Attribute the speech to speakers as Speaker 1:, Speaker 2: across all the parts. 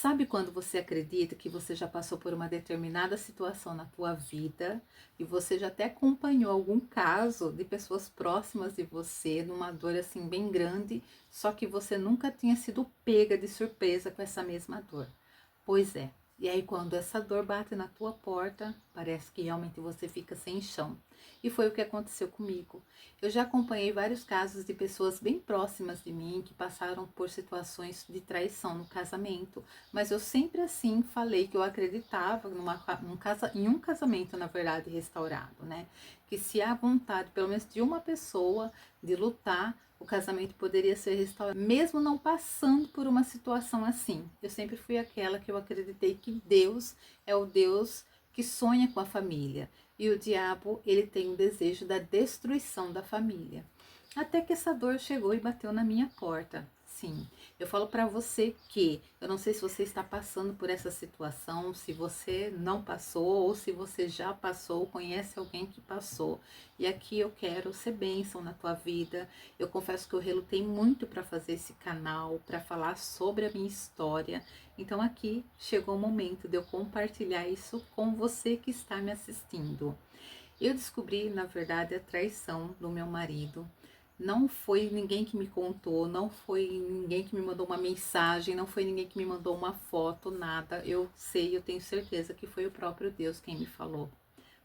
Speaker 1: Sabe quando você acredita que você já passou por uma determinada situação na tua vida e você já até acompanhou algum caso de pessoas próximas de você numa dor assim bem grande, só que você nunca tinha sido pega de surpresa com essa mesma dor? Pois é. E aí quando essa dor bate na tua porta, parece que realmente você fica sem chão. E foi o que aconteceu comigo. Eu já acompanhei vários casos de pessoas bem próximas de mim que passaram por situações de traição no casamento, mas eu sempre assim falei que eu acreditava em um casamento, na verdade, restaurado, né? Que se há vontade, pelo menos de uma pessoa, de lutar, o casamento poderia ser restaurado, mesmo não passando por uma situação assim. Eu sempre fui aquela que eu acreditei que Deus é o Deus que sonha com a família. E o diabo, ele tem o desejo da destruição da família. Até que essa dor chegou e bateu na minha porta. Sim, eu falo para você que eu não sei se você está passando por essa situação, se você não passou ou se você já passou, conhece alguém que passou. E aqui eu quero ser bênção na tua vida. Eu confesso que eu relutei muito para fazer esse canal, para falar sobre a minha história. Então aqui chegou o momento de eu compartilhar isso com você que está me assistindo. Eu descobri, na verdade, a traição do meu marido. Não foi ninguém que me contou, não foi ninguém que me mandou uma mensagem, não foi ninguém que me mandou uma foto, nada. Eu sei, eu tenho certeza que foi o próprio Deus quem me falou.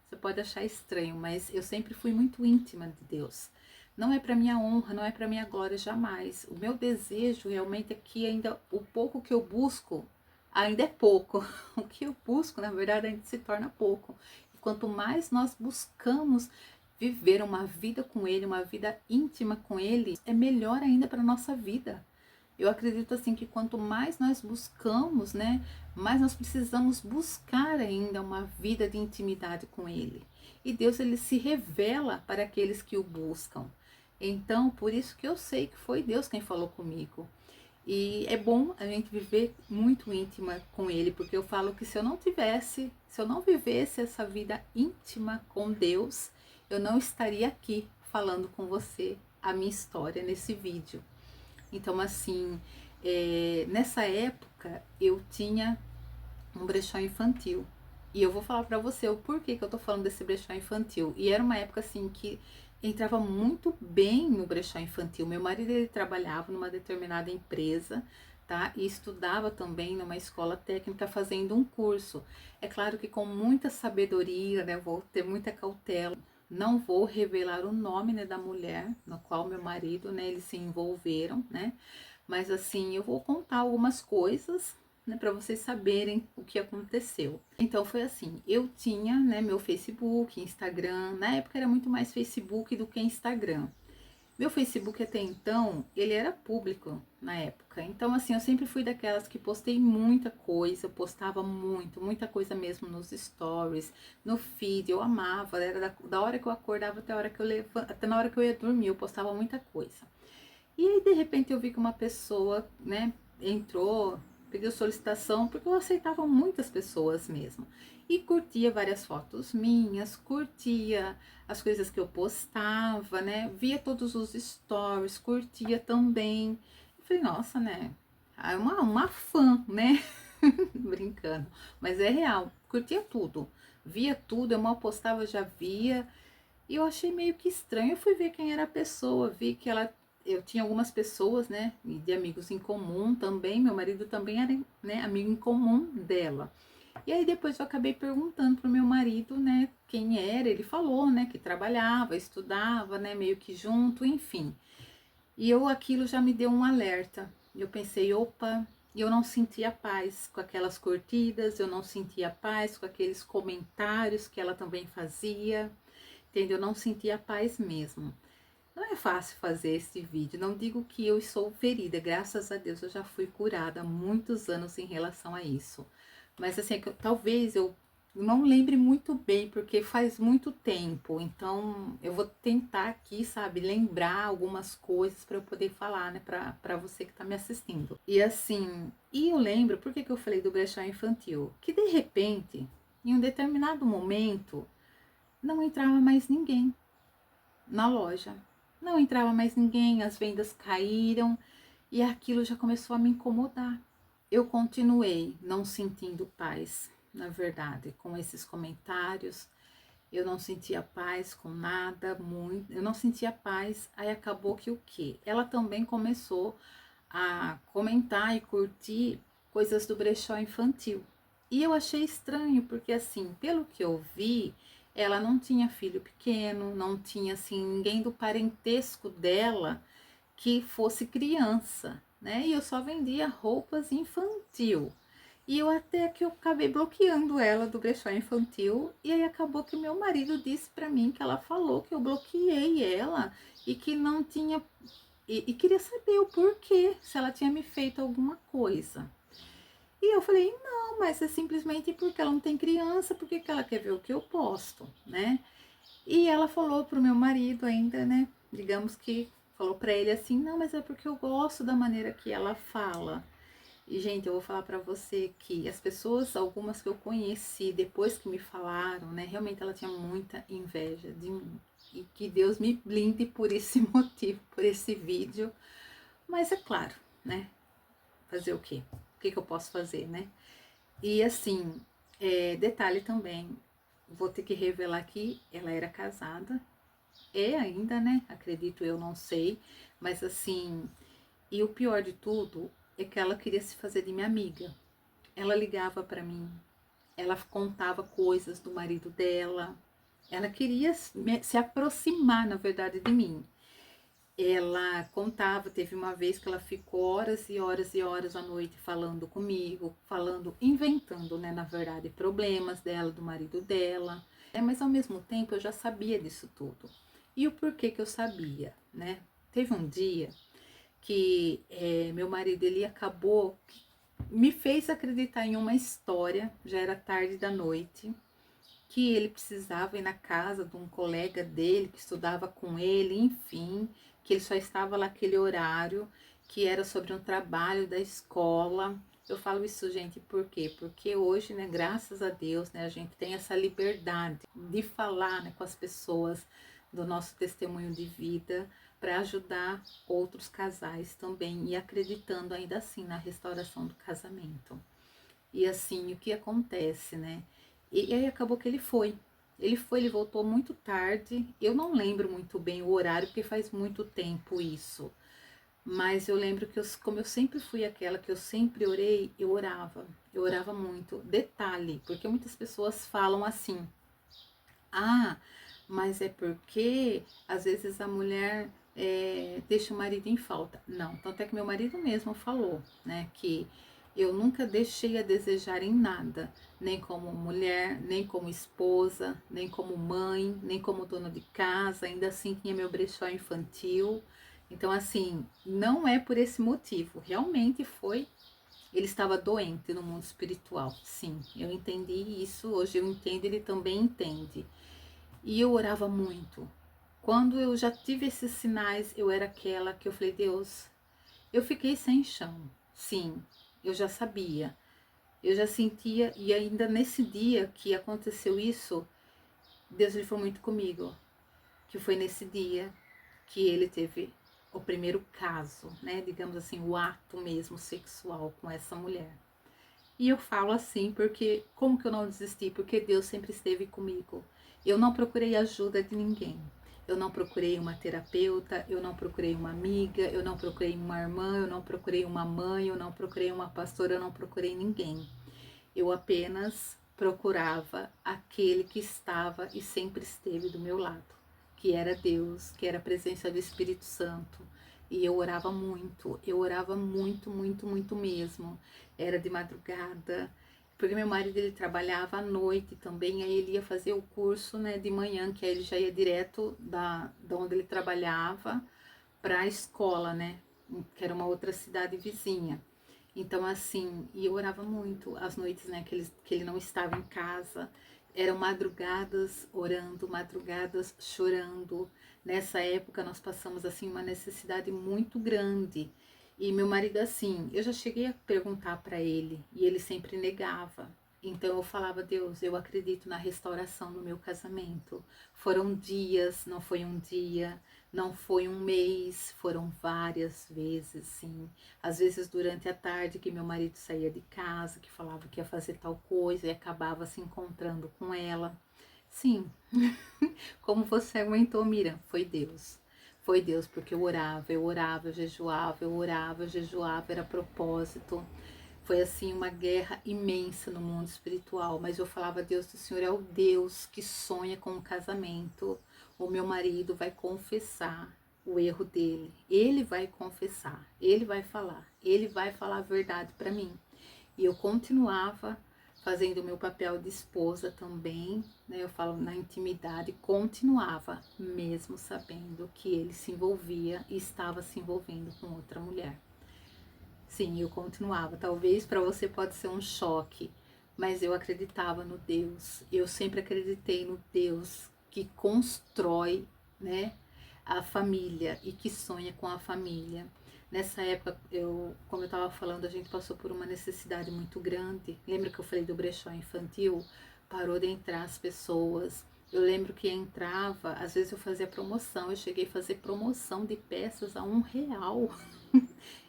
Speaker 1: Você pode achar estranho, mas eu sempre fui muito íntima de Deus. Não é para minha honra, não é para minha glória, jamais. O meu desejo realmente é que ainda o pouco que eu busco ainda é pouco. O que eu busco, na verdade, ainda se torna pouco. E quanto mais nós buscamos viver uma vida com Ele, uma vida íntima com Ele, é melhor ainda para nossa vida. Eu acredito assim que quanto mais nós buscamos, né, mais nós precisamos buscar ainda uma vida de intimidade com Ele. E Deus, ele se revela para aqueles que o buscam. Então, por isso que eu sei que foi Deus quem falou comigo. E é bom a gente viver muito íntima com Ele, porque eu falo que se eu não vivesse essa vida íntima com Deus, eu não estaria aqui falando com você a minha história nesse vídeo. Então, assim, nessa época eu tinha um brechó infantil. E eu vou falar pra você o porquê que eu tô falando desse brechó infantil. E era uma época assim que entrava muito bem no brechó infantil. Meu marido, ele trabalhava numa determinada empresa, tá? E estudava também numa escola técnica fazendo um curso. É claro que com muita sabedoria, né? Vou ter muita cautela. Não vou revelar o nome, né, da mulher no qual meu marido, né, eles se envolveram, né? Mas assim, eu vou contar algumas coisas, né, para vocês saberem o que aconteceu. Então foi assim, eu tinha, né, meu Facebook, Instagram, na época era muito mais Facebook do que Instagram. Meu Facebook até então, ele era público na época. Então assim, eu sempre fui daquelas que postei muita coisa, eu postava muito, muita coisa mesmo nos stories, no feed, eu amava, era da hora que eu acordava até a hora que eu levantava, até na hora que eu ia dormir, eu postava muita coisa. E aí, de repente, eu vi que uma pessoa, né, entrou, pediu solicitação, porque eu aceitava muitas pessoas mesmo. E curtia várias fotos minhas, curtia as coisas que eu postava, né, via todos os stories, curtia também. Eu falei, nossa, né, é uma fã, né, brincando, mas é real, curtia tudo, via tudo, eu mal postava, já via. E eu achei meio que estranho. Eu fui ver quem era a pessoa, vi que eu tinha algumas pessoas, né, de amigos em comum também. Meu marido também era, né, amigo em comum dela. E aí depois eu acabei perguntando pro meu marido, né, quem era. Ele falou, né, que trabalhava, estudava, né, meio que junto, enfim. E aquilo já me deu um alerta. Eu pensei, opa, eu não sentia paz com aquelas curtidas, eu não sentia paz com aqueles comentários que ela também fazia. Entendeu? Eu não sentia paz mesmo. Não é fácil fazer esse vídeo, não digo que eu sou ferida, graças a Deus eu já fui curada há muitos anos em relação a isso. Mas assim, talvez eu não lembre muito bem, porque faz muito tempo, então eu vou tentar aqui, sabe, lembrar algumas coisas para eu poder falar, né, para você que tá me assistindo. E assim, eu lembro, por que que eu falei do brechó infantil? Que de repente, em um determinado momento, não entrava mais ninguém na loja. Não entrava mais ninguém, as vendas caíram e aquilo já começou a me incomodar. eu continuei não sentindo paz, na verdade, com esses comentários. Eu não sentia paz com nada, muito. Eu não sentia paz. Aí acabou que o quê? Ela também começou a comentar e curtir coisas do brechó infantil. E eu achei estranho, porque assim, pelo que eu vi, ela não tinha filho pequeno, não tinha assim ninguém do parentesco dela que fosse criança, né? E eu só vendia roupas infantil. E eu até que eu acabei bloqueando ela do brechó infantil, e aí acabou que meu marido disse para mim que ela falou que eu bloqueei ela e que não tinha e queria saber o porquê, se ela tinha me feito alguma coisa. E eu falei, não, mas é simplesmente porque ela não tem criança, porque que ela quer ver o que eu posto, né? E ela falou pro meu marido ainda, né? Digamos que falou para ele assim, não, mas é porque eu gosto da maneira que ela fala. E, gente, eu vou falar para você que as pessoas, algumas que eu conheci depois que me falaram, né? Realmente ela tinha muita inveja de mim. E que Deus me blinde por esse motivo, por esse vídeo. Mas é claro, né? Fazer o quê? O que eu posso fazer, né? E assim, detalhe também, vou ter que revelar aqui, ela era casada, é ainda, né? Acredito eu, não sei. Mas assim, e o pior de tudo é que ela queria se fazer de minha amiga. Ela ligava para mim, ela contava coisas do marido dela, ela queria se aproximar, na verdade, de mim. Ela contava, teve uma vez que ela ficou horas e horas e horas à noite falando comigo, falando, inventando, né, na verdade, problemas dela, do marido dela. Mas ao mesmo tempo eu já sabia disso tudo. E o porquê que eu sabia, né? Teve um dia que meu marido, ele acabou, me fez acreditar em uma história, já era tarde da noite, que ele precisava ir na casa de um colega dele que estudava com ele, enfim, que ele só estava lá aquele horário, que era sobre um trabalho da escola. Eu falo isso, gente, por quê? Porque hoje, né, graças a Deus, né, a gente tem essa liberdade de falar, né, com as pessoas do nosso testemunho de vida para ajudar outros casais também e acreditando ainda assim na restauração do casamento. E assim, o que acontece, né? E aí acabou que ele foi. Ele voltou muito tarde. Eu não lembro muito bem o horário, porque faz muito tempo isso. Mas eu lembro que, como eu sempre fui aquela que eu sempre orei, eu orava. Eu orava muito. Detalhe, porque muitas pessoas falam assim: ah, mas é porque às vezes a mulher deixa o marido em falta. Não, tanto é que meu marido mesmo falou, né, que eu nunca deixei a desejar em nada, nem como mulher, nem como esposa, nem como mãe, nem como dona de casa, ainda assim tinha meu brechó infantil. Então, assim, não é por esse motivo, realmente foi. Ele estava doente no mundo espiritual, sim, eu entendi isso, hoje eu entendo, ele também entende. E eu orava muito. Quando eu já tive esses sinais, eu era aquela que eu falei, Deus, eu fiquei sem chão. Sim, eu já sabia. Eu já sentia, e ainda nesse dia que aconteceu isso, Deus ele foi muito comigo. Que foi nesse dia que ele teve o primeiro caso, né? Digamos assim, o ato mesmo sexual com essa mulher. E eu falo assim porque, como que eu não desisti? Porque Deus sempre esteve comigo. Eu não procurei ajuda de ninguém. Eu não procurei uma terapeuta, eu não procurei uma amiga, eu não procurei uma irmã, eu não procurei uma mãe, eu não procurei uma pastora, eu não procurei ninguém. Eu apenas procurava aquele que estava e sempre esteve do meu lado, que era Deus, que era a presença do Espírito Santo. E eu orava muito, muito, muito mesmo. Era de madrugada, porque meu marido ele trabalhava à noite também, aí ele ia fazer o curso, né, de manhã, que aí ele já ia direto da onde ele trabalhava para a escola, né, que era uma outra cidade vizinha. Então, assim, e eu orava muito as noites, né, que ele não estava em casa. Eram madrugadas orando, madrugadas chorando. Nessa época nós passamos, assim, uma necessidade muito grande. E meu marido, assim, eu já cheguei a perguntar para ele e ele sempre negava. Então eu falava, Deus, eu acredito na restauração no meu casamento. Foram dias, não foi um dia, Não foi um mês, foram várias vezes, sim. Às vezes durante a tarde que meu marido saía de casa, que falava que ia fazer tal coisa e acabava se encontrando com ela. Sim, como você aguentou, Mira? Foi Deus. Foi Deus, porque eu orava, eu jejuava, eu orava, eu jejuava, era propósito. Foi assim uma guerra imensa no mundo espiritual, mas eu falava, Deus, o Senhor é o Deus que sonha com o casamento. O meu marido vai confessar o erro dele. Ele vai confessar, ele vai falar a verdade para mim. E eu continuava fazendo o meu papel de esposa também, né? Eu falo na intimidade, continuava, mesmo sabendo que ele se envolvia e estava se envolvendo com outra mulher. Sim, eu continuava. Talvez para você pode ser um choque, mas eu acreditava no Deus. Eu sempre acreditei no Deus que constrói, né, a família e que sonha com a família. Nessa época, como eu estava falando, a gente passou por uma necessidade muito grande. Lembra que eu falei do brechó infantil? Parou de entrar as pessoas. Eu lembro que entrava, às vezes eu fazia promoção, eu cheguei a fazer promoção de peças a R$ 1.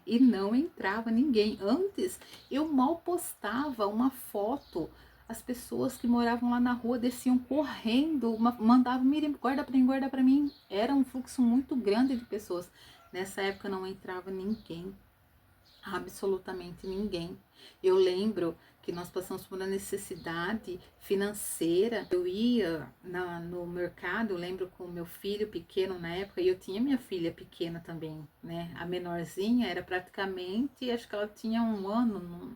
Speaker 1: E não entrava ninguém. Antes, eu mal postava uma foto. As pessoas que moravam lá na rua desciam correndo, mandavam, Miriam, guarda para mim. Era um fluxo muito grande de pessoas. Nessa época não entrava ninguém, absolutamente ninguém. Eu lembro que nós passamos por uma necessidade financeira. Eu ia no mercado, eu lembro com o meu filho pequeno na época, e eu tinha minha filha pequena também, né? A menorzinha era praticamente, acho que ela tinha um ano,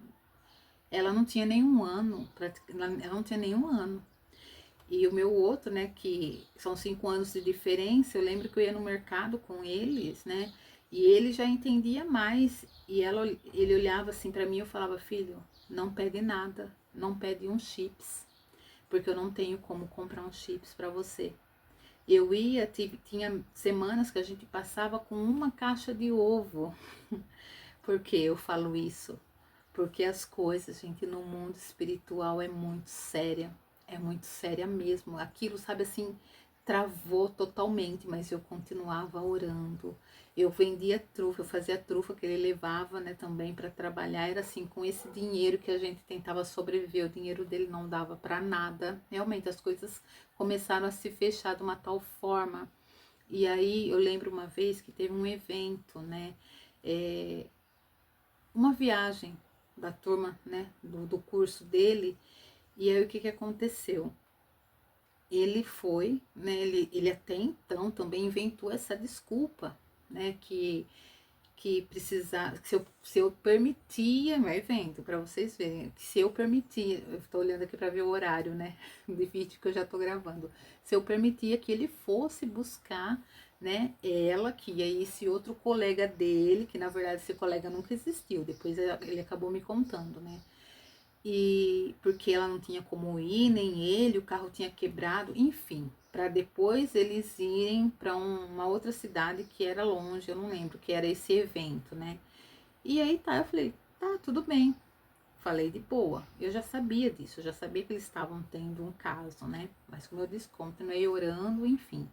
Speaker 1: ela não tinha nenhum ano, ela não tinha nenhum ano. E o meu outro, né, que são 5 anos de diferença, eu lembro que eu ia no mercado com eles, né, e ele já entendia mais, e ele olhava assim para mim e eu falava, filho, não pede nada, não pede um chips, porque eu não tenho como comprar um chips para você. Eu ia, tinha semanas que a gente passava com uma caixa de ovo. Por que eu falo isso? Porque as coisas, gente, no mundo espiritual é muito séria mesmo. Aquilo, sabe assim, travou totalmente, mas eu continuava orando. Eu vendia trufa, eu fazia trufa que ele levava, né, também para trabalhar. Era assim, com esse dinheiro que a gente tentava sobreviver, o dinheiro dele não dava para nada. Realmente as coisas começaram a se fechar de uma tal forma. E aí eu lembro uma vez que teve um evento, né? É, uma viagem da turma, né, do curso dele, e aí o que aconteceu? Ele foi, né, ele até então também inventou essa desculpa, né, que precisar, se eu permitia, vai vendo, para vocês verem, que se eu permitia, eu estou olhando aqui para ver o horário, né, do vídeo que eu já estou gravando, se eu permitia que ele fosse buscar, né, ela, que aí esse outro colega dele, que na verdade esse colega nunca existiu, depois ele acabou me contando, né, e porque ela não tinha como ir, nem ele, o carro tinha quebrado, enfim, para depois eles irem para uma outra cidade que era longe, eu não lembro, que era esse evento, né? E aí tá, eu falei, tá, tudo bem. Falei de boa. Eu já sabia disso, eu já sabia que eles estavam tendo um caso, né? Mas como eu disse, continuei orando, enfim.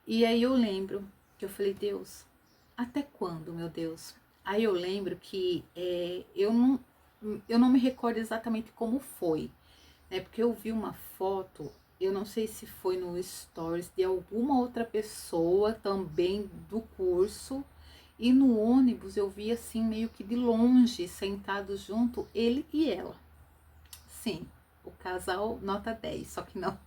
Speaker 1: E aí eu lembro que eu falei, Deus, até quando, meu Deus? Aí eu lembro que eu não me recordo exatamente como foi, né? Porque eu vi uma foto, eu não sei se foi no stories de alguma outra pessoa também do curso, e no ônibus eu vi assim meio que de longe, sentados junto, ele e ela. Sim, o casal nota 10, só que não.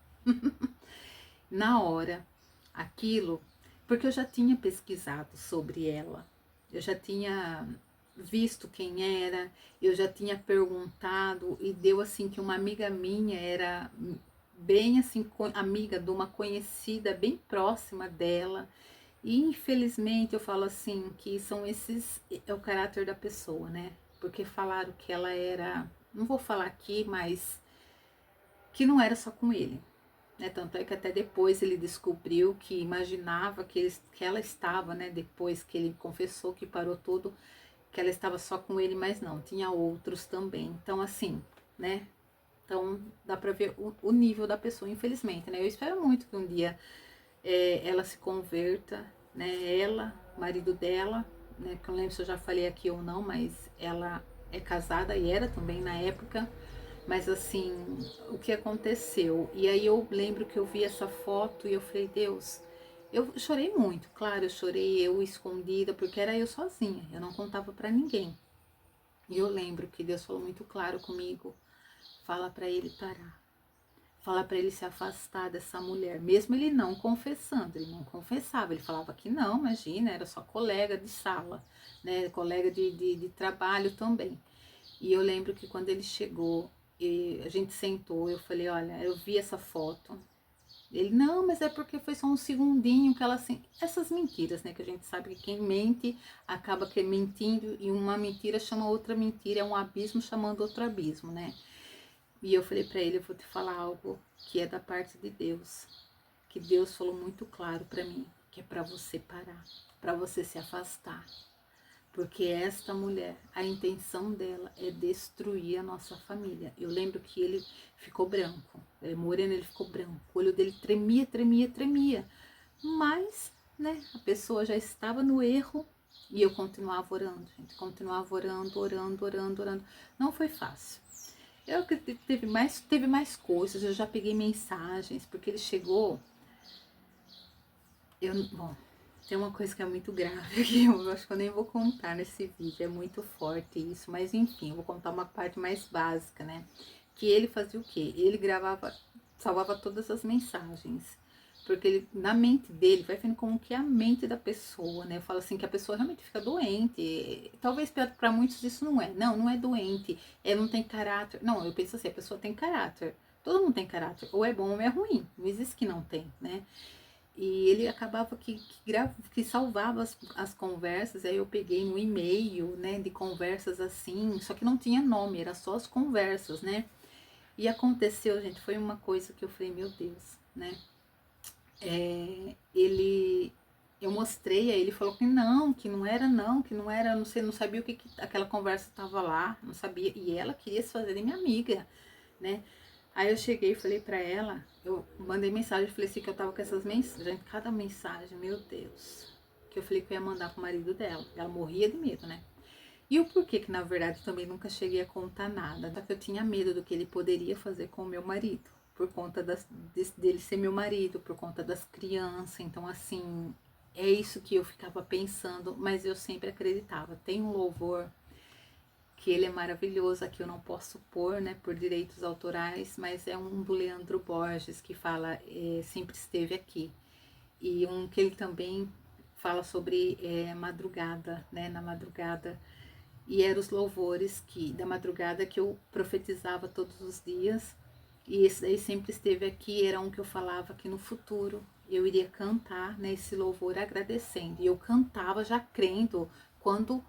Speaker 1: Na hora, aquilo, porque eu já tinha pesquisado sobre ela, eu já tinha visto quem era, eu já tinha perguntado e deu assim que uma amiga minha era bem assim amiga de uma conhecida bem próxima dela. E infelizmente eu falo assim que são esses é o caráter da pessoa, né? Porque falaram que ela era, não vou falar aqui, mas que não era só com ele, né? Tanto é que até depois ele descobriu que imaginava que ela estava, né? Depois que ele confessou que parou tudo, que ela estava só com ele, mas não, tinha outros também. Então, assim, né? Então, dá pra ver o nível da pessoa, infelizmente, né? Eu espero muito que um dia ela se converta, né? Ela, marido dela, né? Que eu não lembro se eu já falei aqui ou não, mas ela é casada e era também na época. Mas assim, o que aconteceu? E aí eu lembro que eu vi essa foto e eu falei, Deus, eu chorei muito, claro, eu chorei eu escondida, porque era eu sozinha, eu não contava pra ninguém. E eu lembro que Deus falou muito claro comigo, fala pra ele parar. Fala para ele se afastar dessa mulher, mesmo ele não confessando, ele não confessava, ele falava que não, imagina, era só colega de sala, né, colega de trabalho também. E eu lembro que quando ele chegou, e a gente sentou, eu falei, olha, eu vi essa foto. Ele, não, mas é porque foi só um segundinho que ela assim. Essas mentiras, né? Que a gente sabe que quem mente acaba que mentindo e uma mentira chama outra mentira, é um abismo chamando outro abismo, né? E eu falei para ele, eu vou te falar algo que é da parte de Deus, que Deus falou muito claro para mim, que é para você parar, para você se afastar, porque esta mulher, a intenção dela é destruir a nossa família. Eu lembro que ele ficou branco, ele moreno, ele ficou branco, o olho dele tremia, tremia, tremia, mas, né, a pessoa já estava no erro e eu continuava orando, gente, continuava orando, orando, orando, orando. Não foi fácil. Eu acredito que teve mais coisas, eu já peguei mensagens, porque ele chegou, bom, tem uma coisa que é muito grave aqui, eu acho que eu nem vou contar nesse vídeo, é muito forte isso, mas enfim, eu vou contar uma parte mais básica, né? Que ele fazia o quê? Ele gravava, salvava todas as mensagens, porque ele, na mente dele, vai vendo como que é a mente da pessoa, né? Eu falo assim, que a pessoa realmente fica doente, talvez para muitos isso não é doente, não tem caráter, não, eu penso assim, a pessoa tem caráter, todo mundo tem caráter, ou é bom ou é ruim, não existe que não tem, né? E ele acabava que salvava as conversas, aí eu peguei no e-mail, né, de conversas assim, só que não tinha nome, era só as conversas, né? E aconteceu, gente, foi uma coisa que eu falei, meu Deus, né? Ele, eu mostrei, aí ele falou que não era não, que não era, não sei, não sabia o que aquela conversa estava lá, não sabia, e ela queria se fazer de minha amiga, né? Aí eu cheguei e falei pra ela, eu mandei mensagem, falei assim que eu tava com essas mensagens, cada mensagem, meu Deus, que eu falei que eu ia mandar pro marido dela. Ela morria de medo, né? E o porquê que na verdade também nunca cheguei a contar nada, só que eu tinha medo do que ele poderia fazer com o meu marido, por conta dele ser meu marido, por conta das crianças, então assim, é isso que eu ficava pensando, mas eu sempre acreditava. Tem um louvor que ele é maravilhoso, aqui eu não posso pôr, né, por direitos autorais, mas é um do Leandro Borges que fala, sempre esteve aqui, e um que ele também fala sobre madrugada, né, na madrugada, e eram os louvores da madrugada que eu profetizava todos os dias, e esse daí sempre esteve aqui, era um que eu falava que no futuro eu iria cantar, né, esse louvor agradecendo, e eu cantava já crendo quando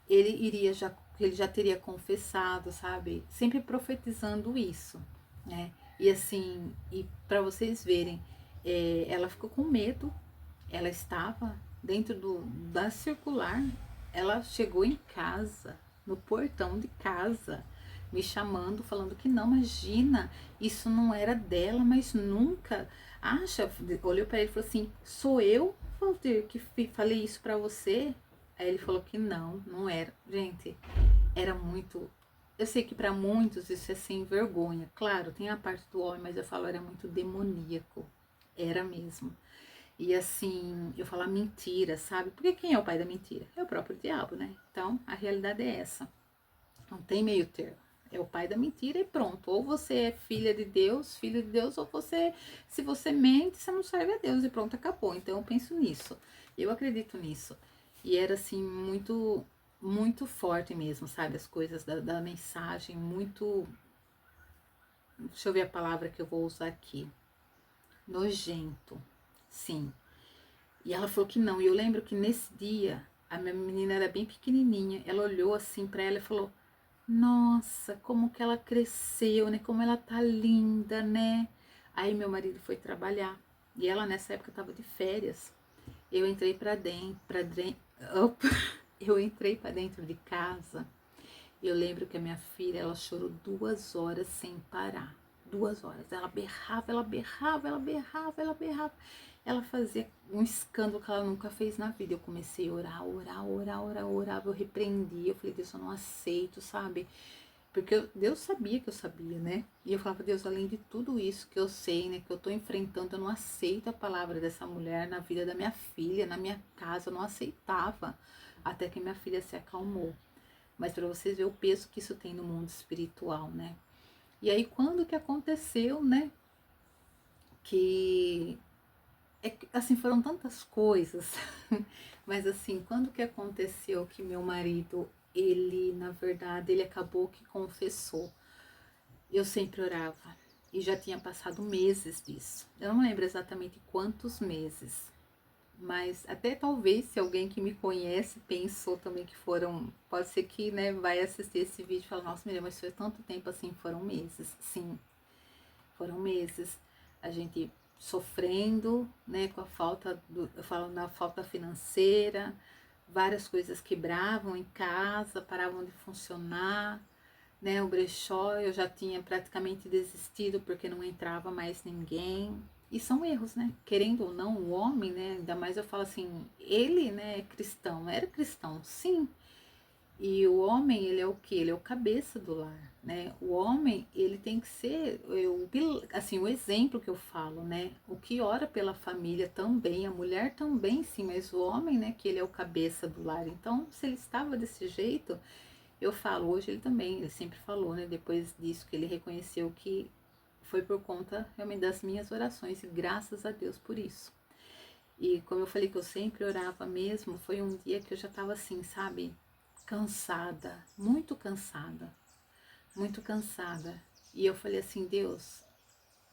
Speaker 1: ele já teria confessado, sabe? Sempre profetizando isso, né? E assim, e para vocês verem, ela ficou com medo, ela estava dentro da circular, ela chegou em casa, no portão de casa, me chamando, falando que não, imagina, isso não era dela, mas nunca. Acha, olhou para ele e falou assim: sou eu, Walter, que falei isso para você? Aí ele falou que não, não era. Gente, era muito. Eu sei que para muitos isso é sem vergonha. Claro, tem a parte do homem, mas eu falo, era muito demoníaco. Era mesmo. E assim, eu falo mentira, sabe? Porque quem é o pai da mentira? É o próprio diabo, né? Então, a realidade é essa. Não tem meio termo. É o pai da mentira e pronto. Ou você é filha de Deus, filho de Deus, ou você, se você mente, você não serve a Deus e pronto, acabou. Então eu penso nisso. Eu acredito nisso. E era assim, muito, muito forte mesmo, sabe? As coisas da mensagem, muito. Deixa eu ver a palavra que eu vou usar aqui. Nojento. Sim. E ela falou que não. E eu lembro que nesse dia, a minha menina era bem pequenininha. Ela olhou assim pra ela e falou: nossa, como que ela cresceu, né? Como ela tá linda, né? Aí meu marido foi trabalhar e ela nessa época tava de férias. Eu entrei opa, eu entrei para dentro de casa. Eu lembro que a minha filha, ela chorou 2 horas sem parar. 2 horas. Ela berrava, ela berrava, ela berrava, ela berrava. Ela fazia um escândalo que ela nunca fez na vida. Eu comecei a orar, orar, orar, orar, orar. Eu repreendi. Eu falei, Deus, eu não aceito, sabe? Porque Deus sabia que eu sabia, né? E eu falava, Deus, além de tudo isso que eu sei, né? Que eu tô enfrentando, eu não aceito a palavra dessa mulher na vida da minha filha, na minha casa. Eu não aceitava. Até que minha filha se acalmou. Mas para vocês verem o peso que isso tem no mundo espiritual, né? E aí, quando que aconteceu, né? Que assim, foram tantas coisas, mas assim, quando que aconteceu que meu marido, ele, na verdade, ele acabou que confessou. Eu sempre orava e já tinha passado meses disso. Eu não lembro exatamente quantos meses, mas até talvez se alguém que me conhece pensou também que foram, pode ser que, né, vai assistir esse vídeo e falar, nossa, Miriam, mas foi tanto tempo assim, foram meses. Sim, foram meses. A gente sofrendo, né, com a falta eu falo na falta financeira, várias coisas quebravam em casa, paravam de funcionar, né, o brechó eu já tinha praticamente desistido porque não entrava mais ninguém. E são erros, né? Querendo ou não, o homem, né? Ainda mais eu falo assim, ele, né, é cristão, era cristão, sim, e o homem, ele é o que? Ele é o cabeça do lar, né? O homem, ele tem que ser, assim, o exemplo que eu falo, né? O que ora pela família também, a mulher também, sim, mas o homem, né, que ele é o cabeça do lar. Então, se ele estava desse jeito, eu falo, hoje ele também, ele sempre falou, né? Depois disso que ele reconheceu que foi por conta realmente das minhas orações, e graças a Deus por isso. E como eu falei que eu sempre orava mesmo, foi um dia que eu já estava assim, sabe? Cansada, muito cansada. E eu falei assim, Deus,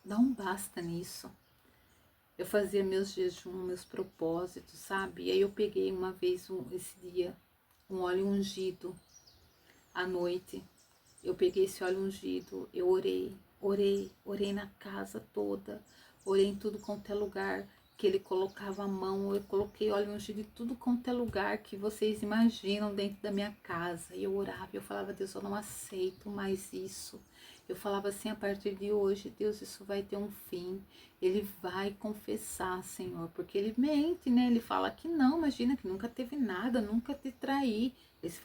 Speaker 1: dá um basta nisso. Eu fazia meus jejuns, meus propósitos, sabe? E aí eu peguei uma vez, esse dia, um óleo ungido à noite. Eu peguei esse óleo ungido, eu orei, orei, orei na casa toda, orei em tudo quanto é lugar que ele colocava a mão, eu coloquei óleo ungido em tudo quanto é lugar que vocês imaginam dentro da minha casa. E eu orava, eu falava, Deus, eu não aceito mais isso. Eu falava assim, a partir de hoje, Deus, isso vai ter um fim. Ele vai confessar, Senhor, porque ele mente, né? Ele fala que não, imagina que nunca teve nada, nunca te traí.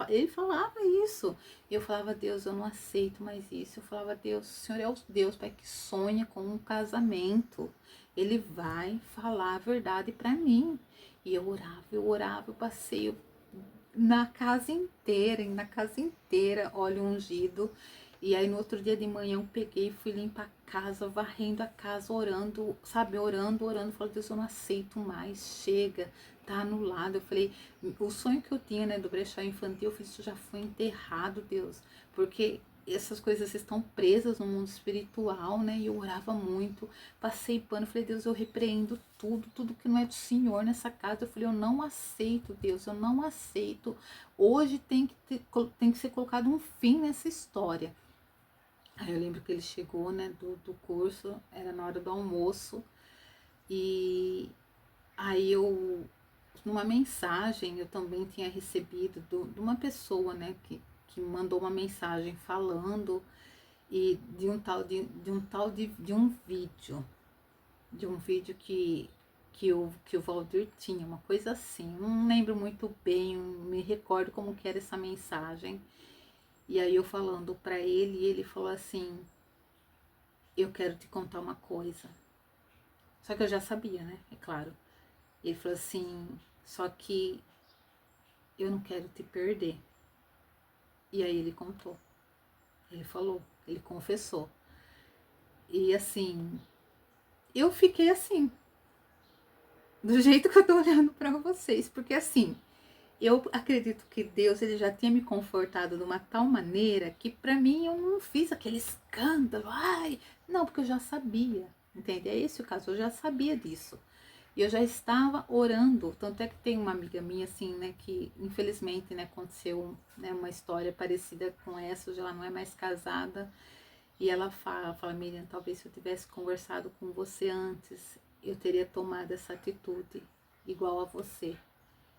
Speaker 1: Ele falava isso. E eu falava, Deus, eu não aceito mais isso. Eu falava, Deus, o Senhor é o Deus, Pai, que sonha com um casamento. Ele vai falar a verdade para mim. E eu orava, eu passei na casa inteira, óleo ungido. E aí no outro dia de manhã eu peguei, fui limpar a casa, varrendo a casa, orando, sabe, orando, orando. Falei, Deus, eu não aceito mais, chega, tá anulado. Eu falei, o sonho que eu tinha, né, do brechó infantil, eu falei, isso já foi enterrado, Deus, porque essas coisas estão presas no mundo espiritual, né? E eu orava muito, passei pano, falei, Deus, eu repreendo tudo, tudo que não é do Senhor nessa casa. Eu falei, eu não aceito, Deus, eu não aceito. Hoje tem que ser colocado um fim nessa história. Aí eu lembro que ele chegou, né, do curso, era na hora do almoço, e aí numa mensagem, eu também tinha recebido de uma pessoa, né, que mandou uma mensagem falando e de um vídeo que o Valdir tinha, uma coisa assim, não lembro muito bem, me recordo como que era essa mensagem. E aí eu falando para ele, e ele falou assim, eu quero te contar uma coisa. Só que eu já sabia, né? É claro. Ele falou assim, só que eu não quero te perder. E aí ele contou. Ele falou, ele confessou. E assim, eu fiquei assim, do jeito que eu tô olhando para vocês, porque assim, eu acredito que Deus, ele já tinha me confortado de uma tal maneira que para mim eu não fiz aquele escândalo, ai, não, porque eu já sabia, entende? É esse o caso, eu já sabia disso. E eu já estava orando, tanto é que tem uma amiga minha, assim, né, que infelizmente, né, aconteceu, né, uma história parecida com essa, hoje ela não é mais casada, e ela fala, Miriam, talvez se eu tivesse conversado com você antes, eu teria tomado essa atitude igual a você.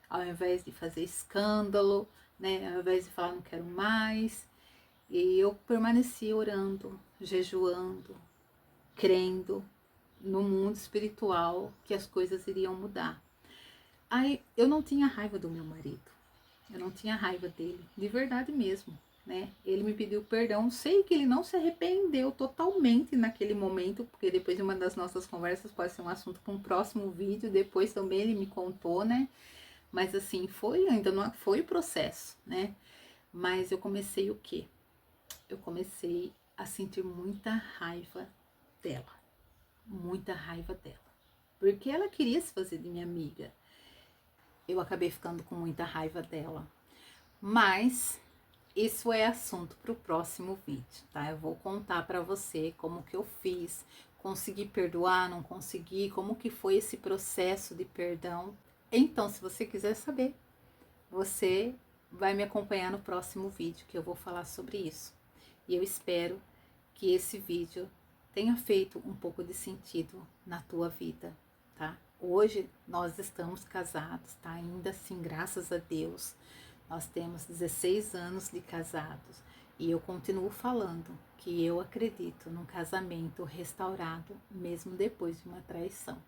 Speaker 1: Ao invés de fazer escândalo, né, ao invés de falar não quero mais, e eu permaneci orando, jejuando, crendo no mundo espiritual que as coisas iriam mudar. Aí eu não tinha raiva do meu marido, eu não tinha raiva dele, de verdade mesmo, né? Ele me pediu perdão, sei que ele não se arrependeu totalmente naquele momento, porque depois de uma das nossas conversas pode ser um assunto para um próximo vídeo, depois também ele me contou, né? Mas assim, ainda não foi o processo, né? Mas eu comecei o quê? Eu comecei a sentir muita raiva dela, muita raiva dela, porque ela queria se fazer de minha amiga. Eu acabei ficando com muita raiva dela, mas isso é assunto para o próximo vídeo, tá? Eu vou contar para você como que eu fiz, consegui perdoar, não consegui, como que foi esse processo de perdão. Então, se você quiser saber, você vai me acompanhar no próximo vídeo que eu vou falar sobre isso. E eu espero que esse vídeo tenha feito um pouco de sentido na tua vida, tá? Hoje nós estamos casados, tá? Ainda assim, graças a Deus, nós temos 16 anos de casados e eu continuo falando que eu acredito num casamento restaurado mesmo depois de uma traição.